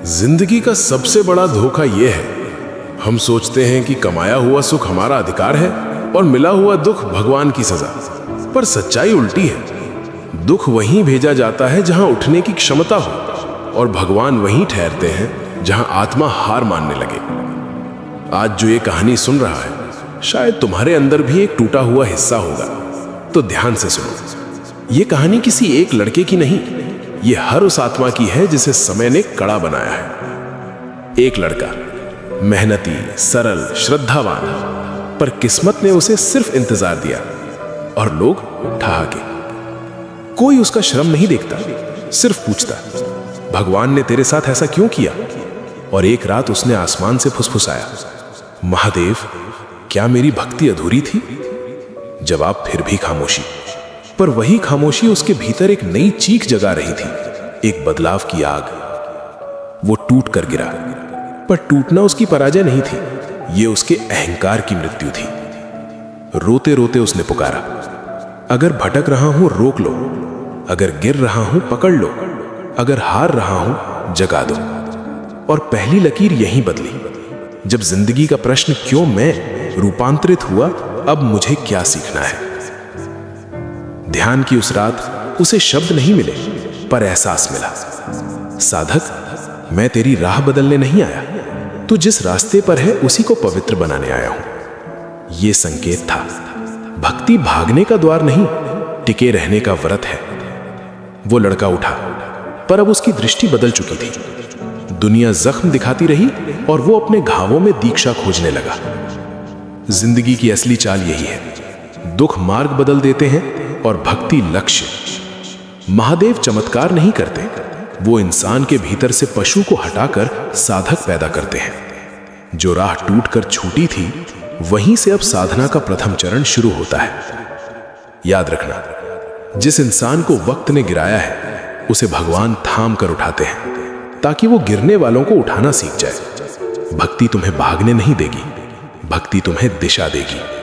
जिंदगी का सबसे बड़ा धोखा यह है, हम सोचते हैं कि कमाया हुआ सुख हमारा अधिकार है और मिला हुआ दुख भगवान की सजा। पर सच्चाई उल्टी है। दुख वहीं भेजा जाता है जहां उठने की क्षमता हो, और भगवान वहीं ठहरते हैं जहां आत्मा हार मानने लगे। आज जो ये कहानी सुन रहा है, शायद तुम्हारे अंदर भी एक टूटा हुआ हिस्सा होगा। तो ध्यान से सुनो। ये कहानी किसी एक लड़के की नहीं, ये हर उस आत्मा की है जिसे समय ने कड़ा बनाया है। एक लड़का, मेहनती, सरल, श्रद्धावान, पर किस्मत ने उसे सिर्फ इंतजार दिया और लोग ठहाके। कोई उसका श्रम नहीं देखता, सिर्फ पूछता, भगवान ने तेरे साथ ऐसा क्यों किया? और एक रात उसने आसमान से फुसफुसाया, महादेव, क्या मेरी भक्ति अधूरी थी? जवाब फिर भी खामोशी। पर वही खामोशी उसके भीतर एक नई चीख जगा रही थी, एक बदलाव की आग। वो टूट कर गिरा, पर टूटना उसकी पराजय नहीं थी, ये उसके अहंकार की मृत्यु थी। रोते रोते उसने पुकारा, अगर भटक रहा हूं रोक लो, अगर गिर रहा हूं पकड़ लो, अगर हार रहा हूं जगा दो। और पहली लकीर यहीं बदली। जब जिंदगी का प्रश्न क्यों मैं रूपांतरित हुआ, अब मुझे क्या सीखना है। ध्यान की उस रात उसे शब्द नहीं मिले, पर एहसास मिला, साधक, मैं तेरी राह बदलने नहीं आया, तू जिस रास्ते पर है उसी को पवित्र बनाने आया हूं। यह संकेत था, भक्ति भागने का द्वार नहीं, टिके रहने का व्रत है। वो लड़का उठा, पर अब उसकी दृष्टि बदल चुकी थी। दुनिया जख्म दिखाती रही और वो अपने घावों में दीक्षा खोजने लगा। जिंदगी की असली चाल यही है, दुख मार्ग बदल देते हैं और भक्ति लक्ष्य। महादेव चमत्कार नहीं करते, वो इंसान के भीतर से पशु को हटाकर साधक पैदा करते हैं। जो राह टूटकर छूटी थी, वहीं से अब साधना का प्रथम चरण शुरू होता है। याद रखना, जिस इंसान को वक्त ने गिराया है, उसे भगवान थाम कर उठाते हैं, ताकि वो गिरने वालों को उठाना सीख जाए। भक्ति तुम्हें भागने नहीं देगी, भक्ति तुम्हें दिशा देगी।